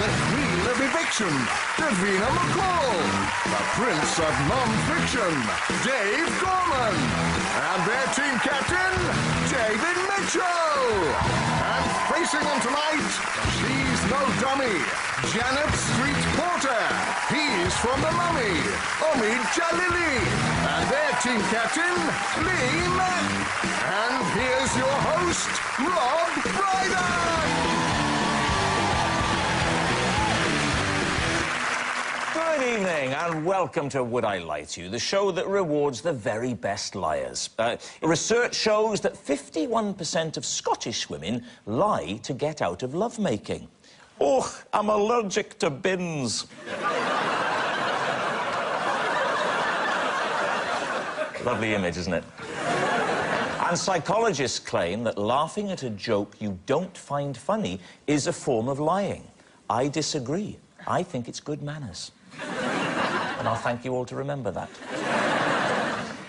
the Queen of Eviction, Davina McCall, the Prince of Non-Fiction, Dave Gorman, and their team captain, David Mitchell. And facing them tonight, she's no dummy, Janet Street Porter. He's from The Mummy, Omid Jalili, and their team captain, Lee Mack. And here's your host, Rob Brydon. Good evening and welcome to Would I Lie to You, the show that rewards the very best liars. Research shows that 51% of Scottish women lie to get out of lovemaking. Oh, I'm allergic to bins. Lovely image, isn't it? And psychologists claim that laughing at a joke you don't find funny is a form of lying. I disagree. I think it's good manners. And I'll thank you all to remember that.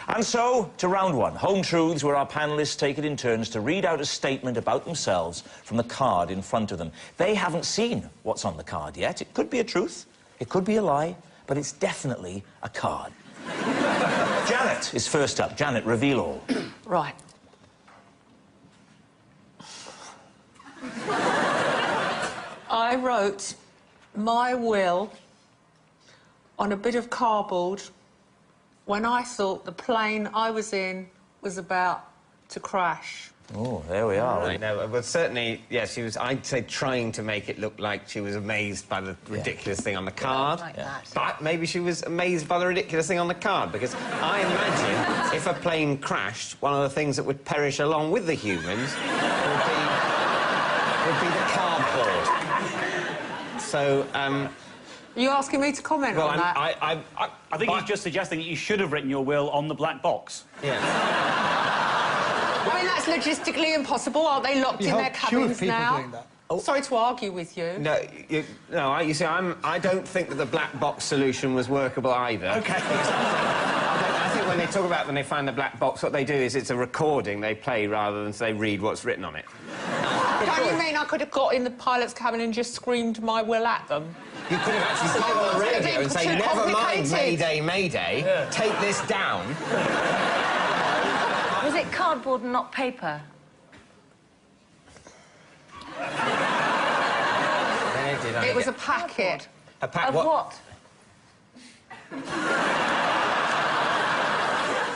And so, to round one, Home Truths, where our panellists take it in turns to read out a statement about themselves from the card in front of them. They haven't seen what's on the card yet. It could be a truth, it could be a lie, but it's definitely a card. Janet is first up. Janet, reveal all. Right. I wrote my will on a bit of cardboard when I thought the plane I was in was about to crash. Oh, there we are. I know, but certainly, yes, she was, I'd say, trying to make it look like she was amazed by the ridiculous thing on the card. Like that. But maybe she was amazed by the ridiculous thing on the card, because I imagine if a plane crashed, one of the things that would perish along with the humans would be the cardboard. So, Are you asking me to comment on that? I think he's just suggesting that you should have written your will on the black box. Yeah. I mean, that's logistically impossible. Aren't they locked in their cabins now? Doing that. Oh. Sorry to argue with you. No, you see, I don't think that the black box solution was workable either. OK. I think when they talk about when they find the black box, what they do is it's a recording they play rather than say read what's written on it. Don't you mean I could have got in the pilot's cabin and just screamed my will at them? You could have actually said it on the radio and say, never mind, Mayday, Mayday, take this down. Was it cardboard and not paper? It was a packet. A pack Of what?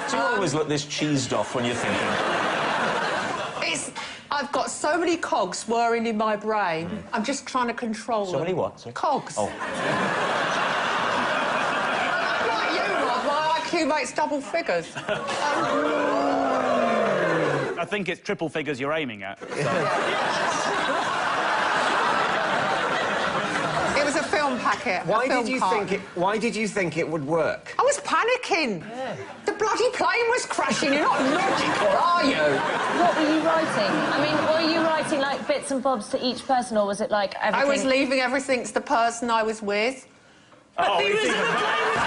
Do you always look this cheesed off when you're thinking? I've got so many cogs whirring in my brain. I'm just trying to control them. So many what? Sorry? Cogs. Oh. Like you, Rob, my IQ makes double figures. I think it's triple figures you're aiming at. It was a film packet. Why did you think it would work? I was panicking. Yeah. The bloody plane was crashing. You're not logical, are you? What were you writing? I mean, were you writing, like, bits and bobs to each person, or was it, like, everything? I was leaving everything to the person I was with. Oh, he was in the plane!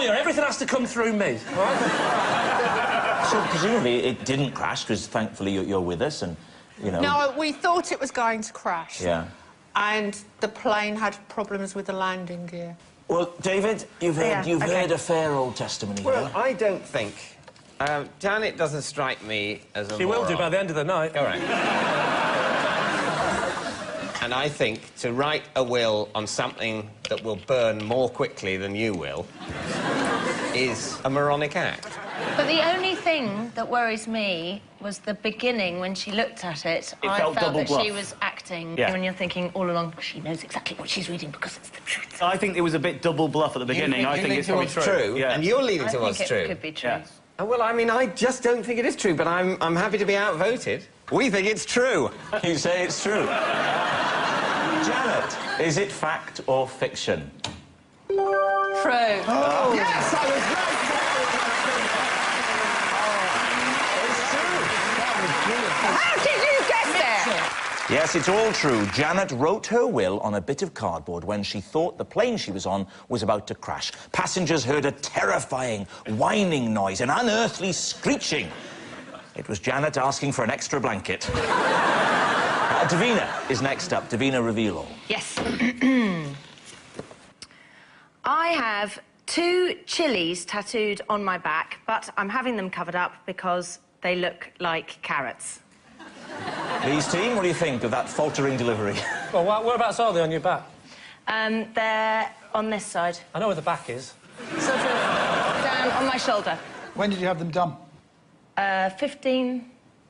Everything has to come through me. Right? So, presumably, it didn't crash, because thankfully you're with us and, you know... No, we thought it was going to crash. Yeah. And the plane had problems with the landing gear. Well, David, you've heard a fair old testimony here. Well, I don't think... Janet doesn't strike me as a She will do by the end of the night. All right. And I think to write a will on something that will burn more quickly than you will is a moronic act. But the only thing that worries me was the beginning when she looked at it. I felt double that bluff. she was acting. Yeah. When you're thinking all along, she knows exactly what she's reading because it's the truth. I think it was a bit double bluff at the beginning. I think it's probably true. Yeah. And you're leaning I towards think true. it could be true. Yeah. Well, I mean, I just don't think it is true, but I'm happy to be outvoted. We think it's true. You say it's true. Janet, is it fact or fiction? True. Oh. Yes, I was right. It's true. How did you guess that? Yes, it's all true. Janet wrote her will on a bit of cardboard when she thought the plane she was on was about to crash. Passengers heard a terrifying whining noise, an unearthly screeching. It was Janet asking for an extra blanket. Davina is next up. Davina, reveal all. Yes. I have 2 chilies tattooed on my back, but I'm having them covered up because they look like carrots. Lee's team, what do you think of that faltering delivery? Well, whereabouts are they on your back? They're on this side. I know where the back is. Sort of down on my shoulder. When did you have them done? 15,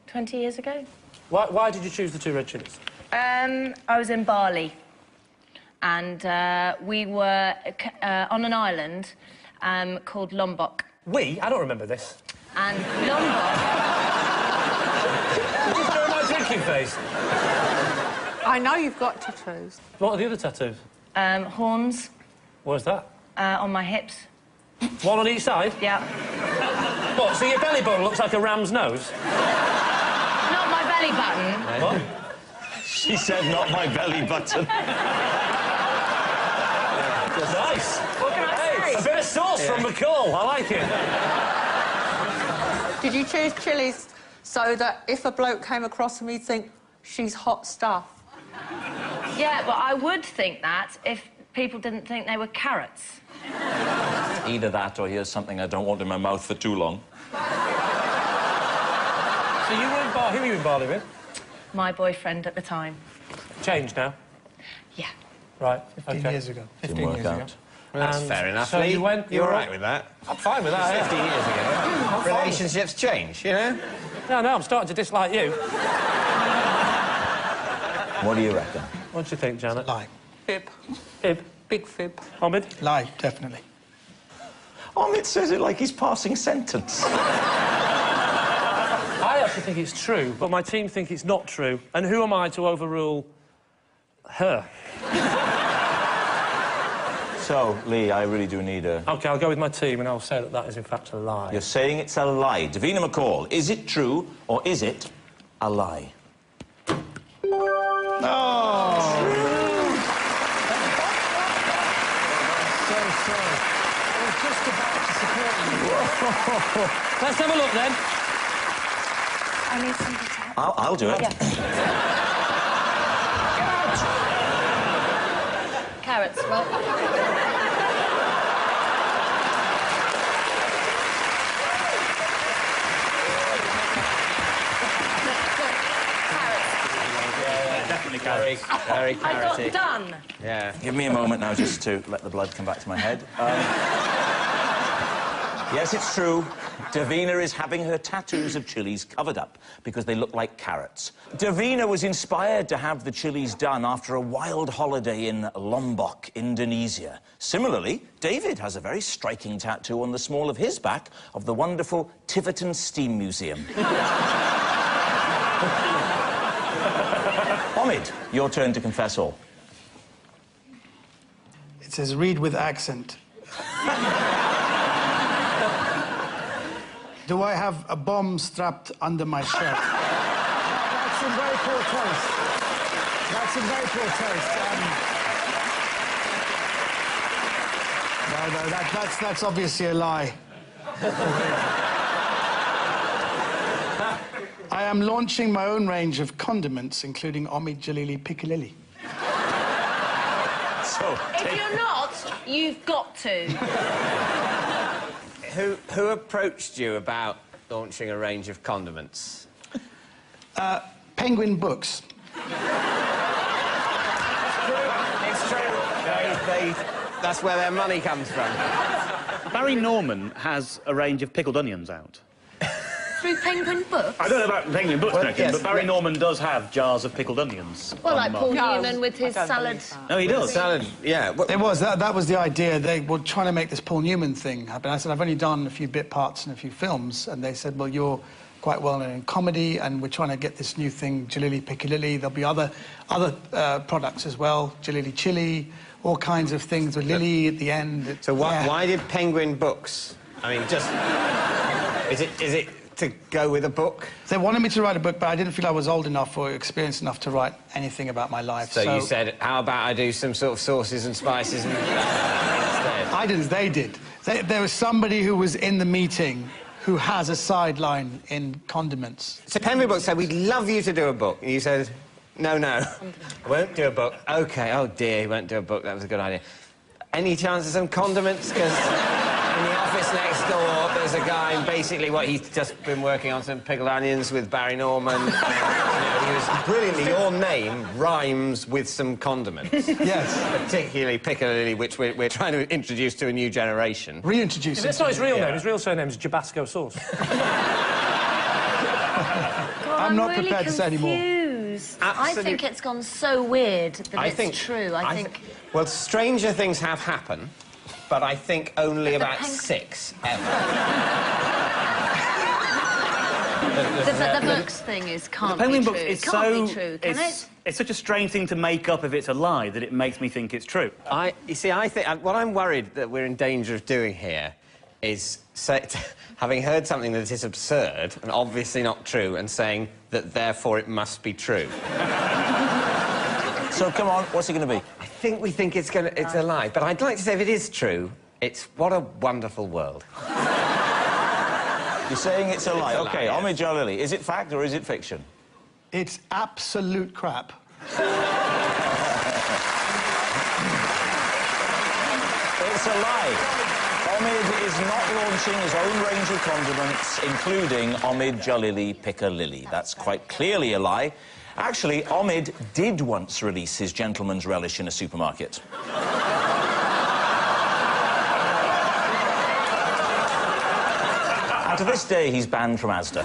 20 years ago. Why did you choose the 2 red chilies? I was in Bali, and we were on an island called Lombok. We? I don't remember this. And Lombok... Just during my drinking phase. I know you've got tattoos. What are the other tattoos? Horns. Where's that? On my hips. One on each side? Yeah. What, so your belly button looks like a ram's nose? Not my belly button. What? She said, not my belly button. Nice. What can I say? A bit of sauce from McCall. I like it. Did you choose chilies so that if a bloke came across them, he'd think, she's hot stuff? Yeah, well, I would think that if people didn't think they were carrots. Either that or here's something I don't want in my mouth for too long. So you were in Bali. Who were you in Bali with? My boyfriend at the time. Changed now? Yeah. Right. 15 years ago. 15 Didn't work years out. ago. That's And fair enough, so Lee. you went... You're all right with that? I'm fine with that, 15 yeah. years ago. Relationships change, you know? No, I'm starting to dislike you. What do you reckon? What do you think, Janet? Lie. Fib. Fib? Big fib. Ahmed? Lie, definitely. Ahmed says it like he's passing sentence. I actually think it's true, but my team think it's not true. And who am I to overrule her? So, Lee, I really do need a... OK, I'll go with my team and I'll say that that is, in fact, a lie. You're saying it's a lie. Davina McCall, is it true or is it a lie? Let's have a look, then. I need somebody to help. I'll do it. Yeah. Carrots, well... Definitely carrots. Very I carroty. got done. Yeah. Give me a moment now just to let the blood come back to my head. Yes, it's true. Davina is having her tattoos of chilies covered up because they look like carrots. Davina was inspired to have the chilies done after a wild holiday in Lombok, Indonesia. Similarly, David has a very striking tattoo on the small of his back of the wonderful Tiverton Steam Museum. Ahmed, your turn to confess all. It says, read with accent. Do I have a bomb strapped under my shirt? That's in very poor taste. That's in very poor taste. No, that's obviously a lie. I am launching my own range of condiments, including Omid Jalili Piccalilli. So, If you're not, you've got to. Who approached you about launching a range of condiments? Penguin Books. It's true. That's where their money comes from. Barry Norman has a range of pickled onions out. Through Penguin Books? I don't know about Penguin Books, Yes, but Barry Norman does have jars of pickled onions. Well, like Paul No, Newman with his I don't salad. believe that. No, he does. Salad, yeah. It was, that was the idea. They were trying to make this Paul Newman thing happen. I said, I've only done a few bit parts in a few films. And they said, well, you're quite well known in comedy, and we're trying to get this new thing, Jalili Piccalilli. There'll be other products as well, Jalili Chili, all kinds of things with Lily at the end. So Yeah. why did Penguin Books? I mean, just... Is it to go with a book? They wanted me to write a book, but I didn't feel I was old enough or experienced enough to write anything about my life. So you said, how about I do some sort of sauces and spices and... instead? I didn't, they did. There was somebody who was in the meeting who has a sideline in condiments. So Penbury Books said, we'd love you to do a book. And you said, no, no, I won't do a book. OK, oh dear, he won't do a book, that was a good idea. Any chance of some condiments? Because in the office next door, there's a guy, and basically what he's just been working on some pickled onions with Barry Norman. You know, he was brilliantly, your name rhymes with some condiments. Yes. Particularly Piccadilly, which we're trying to introduce to a new generation. Reintroduce him. That's not his real name. His real surname is Jabasco Sauce. I'm not really prepared to say any more. I think it's gone so weird that it's true. I think... Well, stranger things have happened, but I think only about 6 ever. The books thing can't be Penguin true. Books is Can't be true, can it? It's such a strange thing to make up if it's a lie that it makes me think it's true. You see, I think what I'm worried that we're in danger of doing here is having heard something that is absurd and obviously not true and saying that therefore it must be true. So, come on, what's it going to be? I think we think it's a lie, but I'd like to say if it is true, it's what a wonderful world. You're saying it's a lie? It's a OK, lie, yes. Omid Jalili, is it fact or is it fiction? It's absolute crap. It's a lie. Omid is not launching his own range of condiments, including Omid Jalili Piccalilli. That's quite clearly a lie. Actually, Omid did once release his gentleman's relish in a supermarket. And to this day, he's banned from Asda.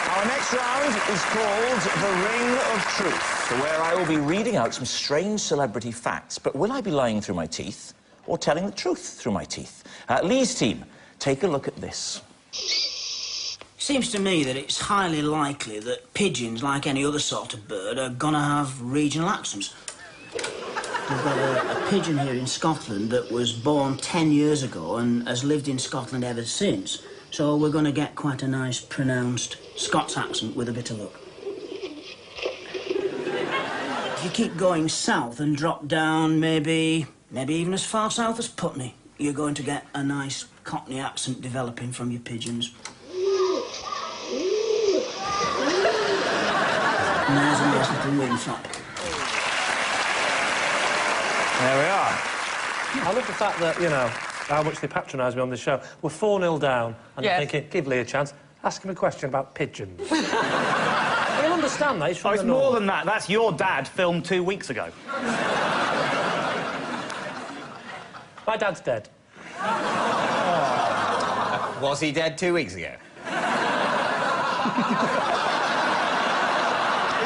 Our next round is called The Ring of Truth, where I will be reading out some strange celebrity facts. But will I be lying through my teeth or telling the truth through my teeth? Lee's team, take a look at this. Seems to me that it's highly likely that pigeons, like any other sort of bird, are gonna have regional accents. We've got a pigeon here in Scotland that was born 10 years ago and has lived in Scotland ever since. So we're gonna get quite a nice, pronounced Scots accent with a bit of luck. If you keep going south and drop down, maybe even as far south as Putney, you're going to get a nice Cockney accent developing from your pigeons. And there's a nice little wing flap. There we are. I love the fact that, you know, how much they patronise me on this show. We're 4-0 down, and Yes. I'm thinking, give Lee a chance, ask him a question about pigeons. He'll understand that, he's from Oh, it's the more north. than that. That's your dad filmed 2 weeks ago. My dad's dead. Was he dead 2 weeks ago? He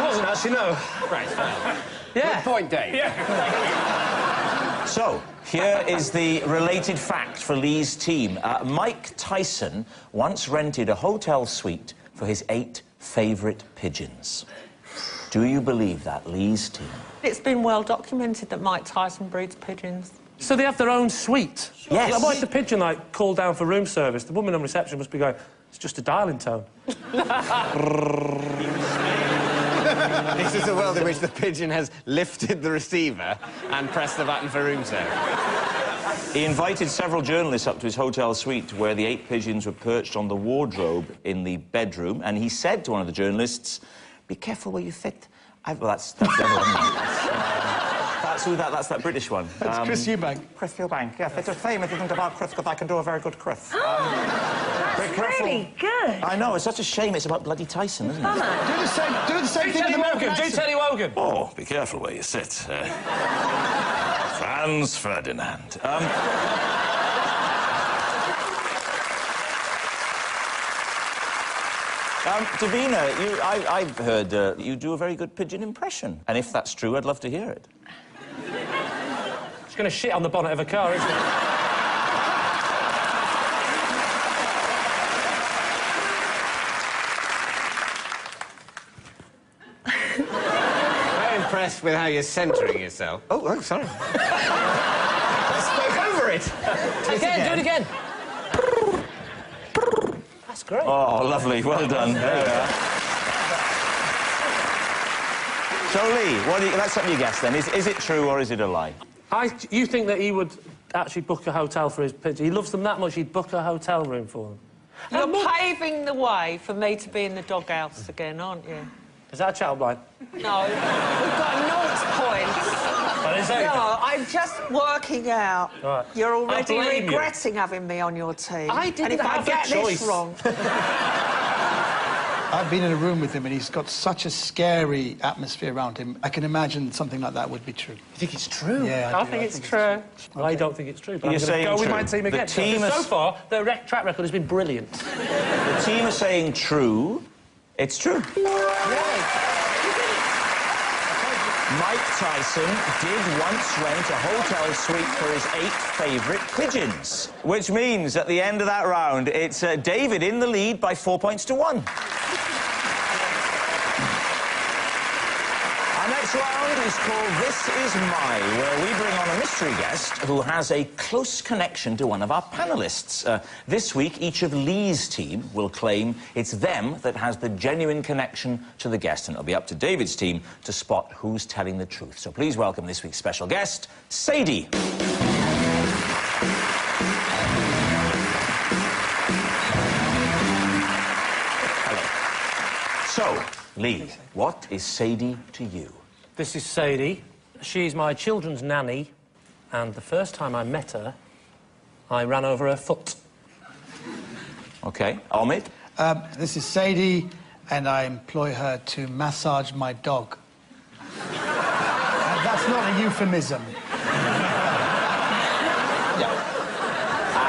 wasn't actually, no. Right, fine. Yeah. Good point, Dave. So, here is the related fact for Lee's team. Mike Tyson once rented a hotel suite for his 8 favourite pigeons. Do you believe that, Lee's team? It's been well documented that Mike Tyson breeds pigeons. So they have their own suite? Yes. What if the pigeon, like, called down for room service? The woman on reception must be going, it's just a dialing tone. This is a world in which the pigeon has lifted the receiver and pressed the button for room service. He invited several journalists up to his hotel suite where the 8 pigeons were perched on the wardrobe in the bedroom, and he said to one of the journalists, "Be careful where you fit." Well, that's the other one. That's that British one. That's Chris Eubank. Chris Eubank, yes. It's a shame it isn't about Chris, because I can do a very good Chris. That's really good. I know, it's such a shame it's about bloody Tyson, isn't it? Do the same thing with the American Do accent. Teddy Wogan. Oh, be careful where you sit. Franz Ferdinand. Davina, I've heard you do a very good pigeon impression. And if that's true, I'd love to hear it. She's going to shit on the bonnet of a car, isn't she? Very impressed with how you're centering yourself. Oh, sorry. I spoke over it. it. Again, do it again. That's great. Oh, lovely. Well done. There we are. So, Lee, let's have you guess then. Is it true or is it a lie? You think that he would actually book a hotel for his pigeons? He loves them that much, he'd book a hotel room for them. You're paving the way for me to be in the doghouse again, aren't you? Is that a child line? No, we've got 0 points. But is it? No, I'm just working out. Right. You're already I blame regretting having me on your team. I didn't and if have I get a choice. this wrong... I've been in a room with him and he's got such a scary atmosphere around him. I can imagine something like that would be true. You think it's true? Yeah, I think it's true. Well, I don't think it's true, but You're I'm going to go with true. my team again. The team So far, the track record has been brilliant. The team are saying true. It's true. Mike Tyson did once rent a hotel suite for his 8 favourite pigeons, which means at the end of that round, it's David in the lead by 4 points to 1. Our next round is called This Is My, where we bring on a mystery guest who has a close connection to one of our panellists. This week, each of Lee's team will claim it's them that has the genuine connection to the guest, and it'll be up to David's team to spot who's telling the truth. So please welcome this week's special guest, Sadie. Hello. So, Lee, what is Sadie to you? This is Sadie. She's my children's nanny, and the first time I met her, I ran over her foot. OK. Omid? This is Sadie, and I employ her to massage my dog. That's not a euphemism.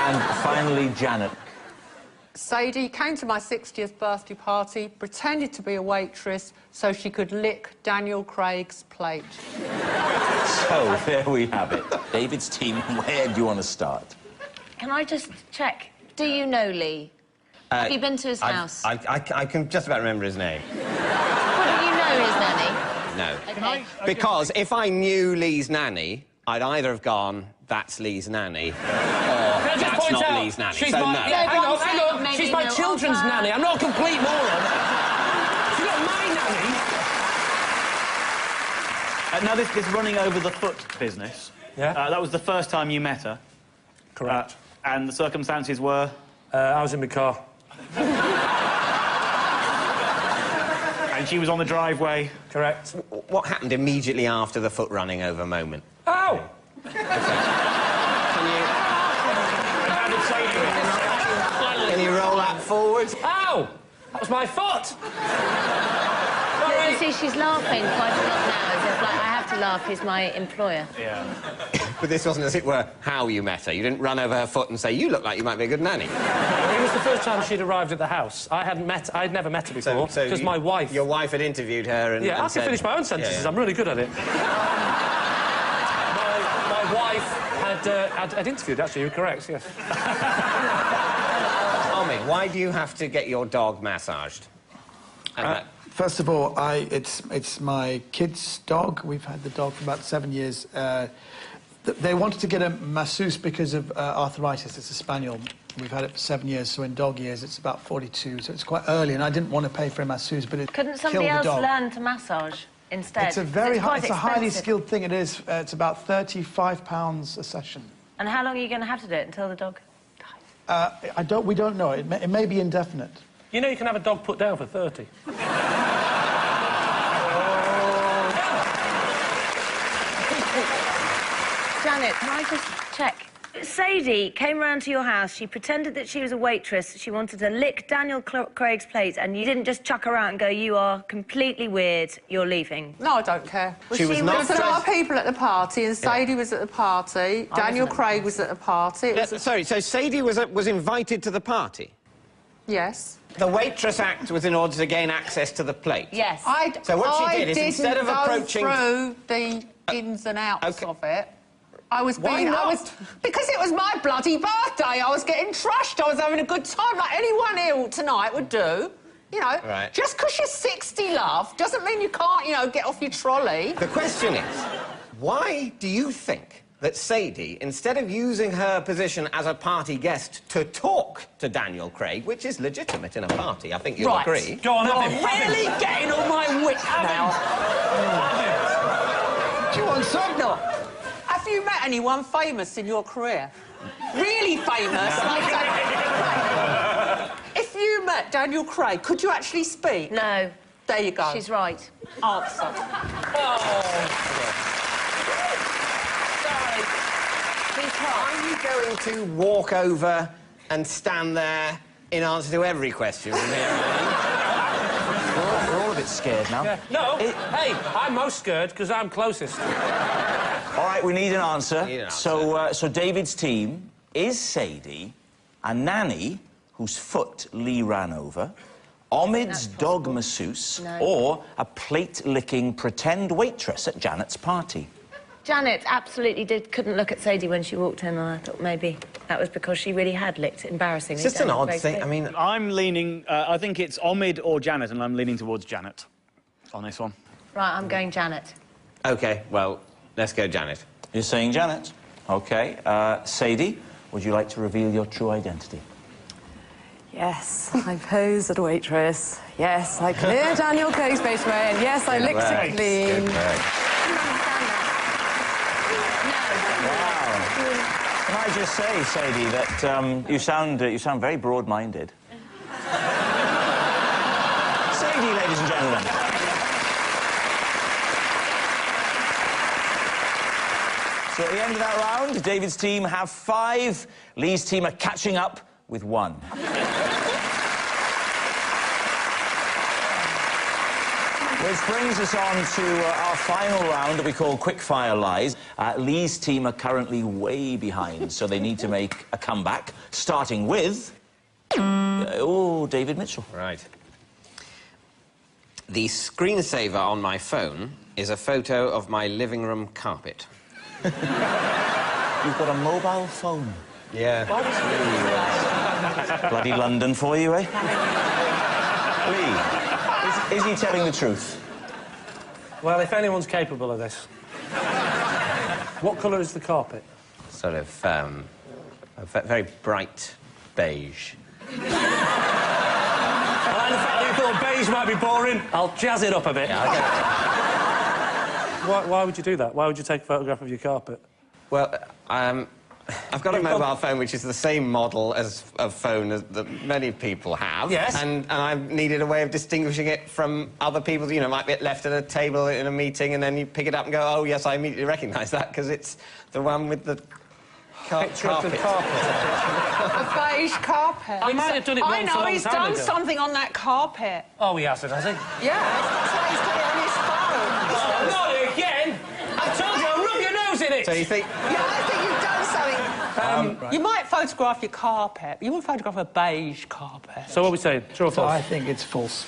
And finally, Janet. Sadie came to my 60th birthday party, pretended to be a waitress so she could lick Daniel Craig's plate. So, there we have it. David's team, where do you want to start? Can I just check? Do you know Lee? Have you been to his house? I can just about remember his name. Well, do you know his nanny? No. Okay. Because if I knew Lee's nanny, I'd either have gone, that's Lee's nanny, or that's not Lee's nanny. She's So my... no. Hang on, hang on. Maybe She's my no children's offer. nanny. I'm not a complete moron. She's not my nanny. Now, this running over the foot business, Yeah? that was the first time you met her. Correct. And the circumstances were? I was in my car. And she was on the driveway. Correct. What happened immediately after the foot running over moment? Ow! Can you roll that forward? Ow! That was my foot! You see, she's laughing quite a lot now, as if, like, I have to laugh, he's my employer. Yeah. But this wasn't, as it were, how you met her. You didn't run over her foot and say, you look like you might be a good nanny. It was the first time she'd arrived at the house. I'd never met her before, because my wife... Your wife had interviewed her and... Yeah, and I can finish my own sentences. I'm really good at it. my wife had interviewed, actually, you're correct, yes. Tommy, why do you have to get your dog massaged? First of all, it's my kid's dog. We've had the dog for about 7 years. They wanted to get a masseuse because of arthritis. It's a spaniel. We've had it for 7 years, so in dog years it's about 42, so it's quite early, and I didn't want to pay for a masseuse, but it Couldn't killed somebody the else dog. learn to massage instead? It's a very quite it's a highly expensive. skilled thing. It is. It's about £35 a session. And how long are you going to have to do it until the dog dies? We don't know. It may be indefinite. You know you can have a dog put down for 30. Janet, can I just check? Sadie came round to your house, she pretended that she was a waitress, she wanted to lick Daniel Craig's plate, and you didn't just chuck her out and go, you are completely weird, you're leaving. No, I don't care. She was not There was a lot of people at the party, and Sadie was at the party. Daniel Craig was at the party. It was Sorry, so Sadie was invited to the party? Yes. The waitress act was in order to gain access to the plate? Yes. So what she did is instead of approaching... I didn't go through the ins and outs of it. I was Why being... not? Because it was my bloody birthday. I was getting trashed. I was having a good time, like anyone ill tonight would do. You know, Right. just because you're 60, love, doesn't mean you can't, you know, get off your trolley. The question is, why do you think that Sadie, instead of using her position as a party guest to talk to Daniel Craig, which is legitimate in a party, I think you'll agree. Go on, have him. Really getting on my wits now. Do you want some? No. Have you met anyone famous in your career? Really famous? If you met Daniel Craig, could you actually speak? No. There you go. She's right. Answer. Sorry. He's hot. Are you going to walk over and stand there in answer to every question from here on? We're all a bit scared now. Yeah. No, hey, I'm most scared because I'm closest. All right, we need an answer. Need an answer. So David's team is Sadie, a nanny whose foot Lee ran over, Omid's dog masseuse, or a plate-licking pretend waitress at Janet's party. Janet absolutely couldn't look at Sadie when she walked in, and I thought maybe that was because she really had licked it embarrassingly. It's just an odd thing. I mean, I'm leaning... I think it's Omid or Janet, and I'm leaning towards Janet on this one. Right, I'm going Janet. OK, well, let's go Janet. You're saying Janet? OK. Sadie, would you like to reveal your true identity? Yes, I posed as a waitress. Yes, I cleared Daniel Craig's face away, and yes, I licked it clean. Can I just say, Sadie, that you sound very broad-minded. Sadie, ladies and gentlemen. So at the end of that round, David's team have 5. Lee's team are catching up with 1. Which brings us on to our final round that we call Quickfire Lies. Lee's team are currently way behind, so they need to make a comeback, starting with... David Mitchell. Right. The screensaver on my phone is a photo of my living room carpet. You've got a mobile phone. Yeah. Bloody London for you, eh? Lee, is he telling the truth? Well, if anyone's capable of this. What colour is the carpet? Sort of, a very bright beige. I like the fact that you thought beige might be boring. I'll jazz it up a bit. Yeah, Why would you do that? Why would you take a photograph of your carpet? Well, I've got a mobile phone which is the same model as a phone that many people have. Yes. And I needed a way of distinguishing it from other people's. You know, might be left at a table in a meeting and then you pick it up and go, oh, yes, I immediately recognise that because it's the one with the Picture of the carpet. A beige carpet. He might have done it once a long he's time done ago. something on that carpet. Oh, he hasn't, has he? Yeah, that's why he's got it on his phone. Oh, not again! I told you, I'll rub your nose in it! So you think... Yeah, I think you've done something. You might photograph your carpet, but you wouldn't photograph a beige carpet. So what are we saying? True or false? I think it's false.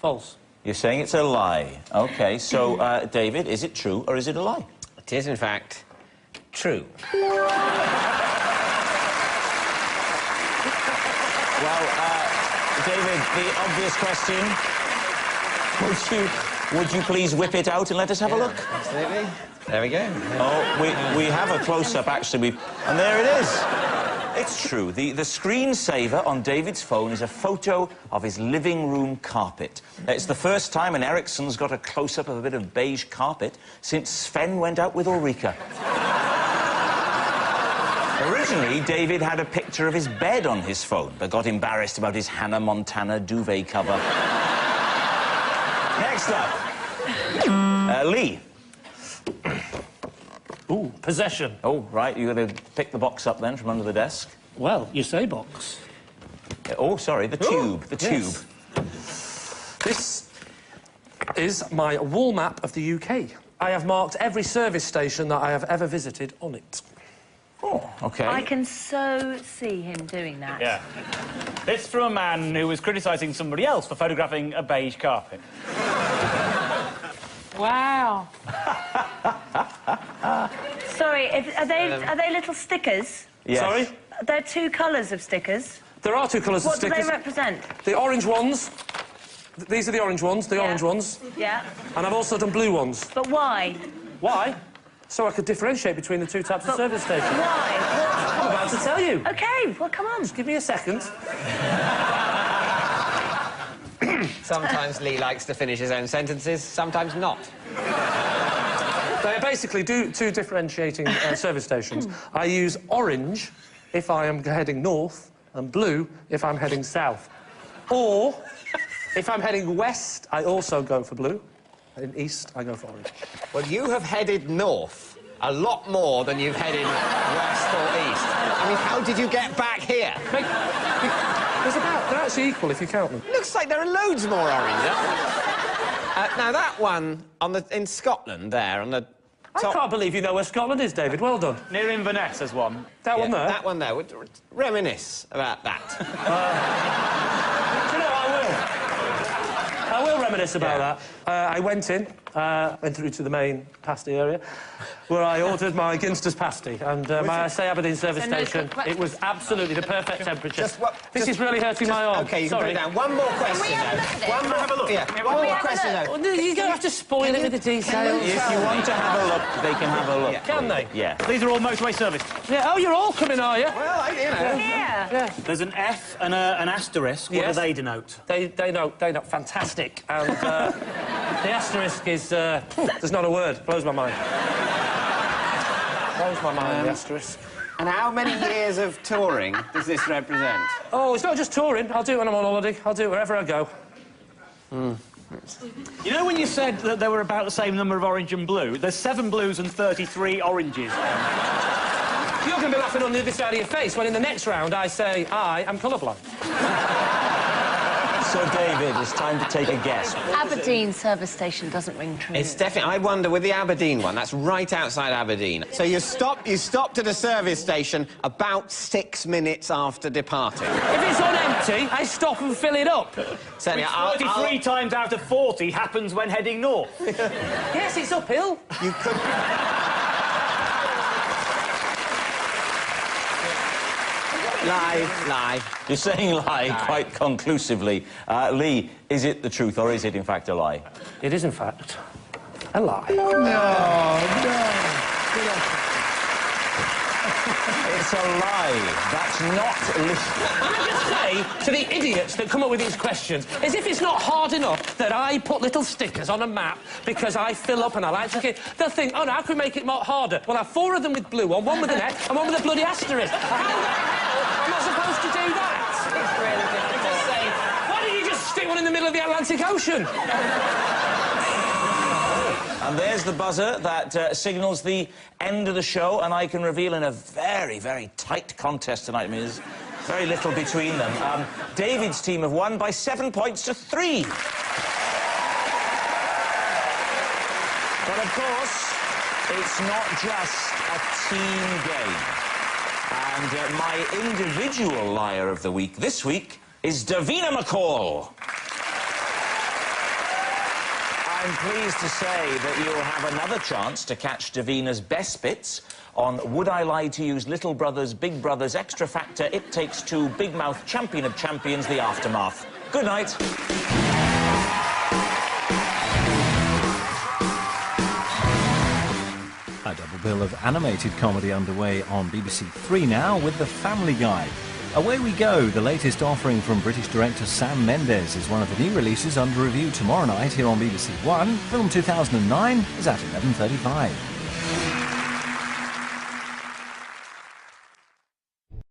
False. You're saying it's a lie. OK, so, David, is it true or is it a lie? It is, in fact, true. Well, David, the obvious question, would you please whip it out and let us have a look? Absolutely. There we go. Oh, we have a close-up, actually. And there it is. It's true. The screensaver on David's phone is a photo of his living room carpet. It's the first time an Ericsson's got a close-up of a bit of beige carpet since Sven went out with Ulrika. Originally, David had a picture of his bed on his phone, but got embarrassed about his Hannah Montana duvet cover. Next up, Lee. Ooh, possession. Oh, right, you're going to pick the box up then from under the desk. Well, you say box. Oh, sorry, the tube, the tube. Yes. This is my wall map of the UK. I have marked every service station that I have ever visited on it. Oh, OK. I can so see him doing that. Yeah. This from a man who was criticising somebody else for photographing a beige carpet. Wow. Sorry, are they little stickers? Yes. Sorry? There are 2 colours of stickers. There are 2 colours of What do stickers. they represent? The orange ones. These are the orange ones, the orange ones. Yeah. And I've also done blue ones. But why? Why? So I could differentiate between the two types of service stations. Why? I'm about to tell you. OK, well, come on. Just give me a second. Sometimes Lee likes to finish his own sentences, sometimes not. They basically do two differentiating service stations. I use orange if I am heading north and blue if I'm heading south. Or, if I'm heading west, I also go for blue. In east, I go for orange. Well, you have headed north a lot more than you've headed west or east. I mean, how did you get back here? They're actually equal if you count them. Looks like there are loads more orange. Now, that one in Scotland there, on the top... I can't believe you know where Scotland is, David. Well done. Near Inverness, there's one. That one there? That one there. Reminisce about that. Do you know, I will reminisce about that. I went through to the main pasty area, where I ordered my Ginster's pasty, and may I say, Aberdeen service station, it was absolutely the perfect temperature. This is really hurting my arm. OK, you can put it down. One more question, though. One more. Have a look. Yeah, one more question, though. You don't have to spoil it with the details. If you want to have a look, they can have a look. Can they? Yeah. These are all motorway serviced. Yeah. Oh, you're all coming, are you? Well, you know. Yeah. There's an F and an asterisk. What do they denote? They know fantastic, and the asterisk is there's not a word. Blows my mind. Blows my mind. The asterisk. And how many years of touring does this represent? Oh, it's not just touring. I'll do it when I'm on holiday. I'll do it wherever I go. You know when you said that there were about the same number of orange and blue? There's 7 blues and 33 oranges. You're going to be laughing on the other side of your face when in the next round I say I am colourblind. So, David, it's time to take a guess. Aberdeen service station doesn't ring true. It's definitely... I wonder, with the Aberdeen one, that's right outside Aberdeen. So you stopped at a service station about 6 minutes after departing. If it's on empty, I stop and fill it up. Certainly, Which 33 times out of 40 happens when heading north. Yes, it's uphill. You could... Lie. You're saying lie quite conclusively. Lee, is it the truth or is it, in fact, a lie? It is, in fact, a lie. No. It's a lie. That's not... Can I just say to the idiots that come up with these questions, as if it's not hard enough that I put little stickers on a map because I fill up and I like to get... They'll think, oh, no, how can we make it more harder? Well, I have 4 of them with blue on, one with an F and one with a bloody asterisk. How the hell am I supposed to do that? It's really difficult. Just say... Why don't you just stick one in the middle of the Atlantic Ocean? And there's the buzzer that signals the end of the show, and I can reveal in a very, very tight contest tonight. I mean, there's very little between them. David's team have won by 7 points to 3. But, of course, it's not just a team game. And my individual liar of the week this week is Davina McCall. I'm pleased to say that you'll have another chance to catch Davina's best bits on Would I Lie to You's Little Brothers, Big Brothers, Extra Factor, It Takes Two, Big Mouth, Champion of Champions, The Aftermath. Good night. A double bill of animated comedy underway on BBC Three now with The Family Guy. Away we go. The latest offering from British director Sam Mendes is one of the new releases under review tomorrow night here on BBC One. Film 2009 is at 11:35.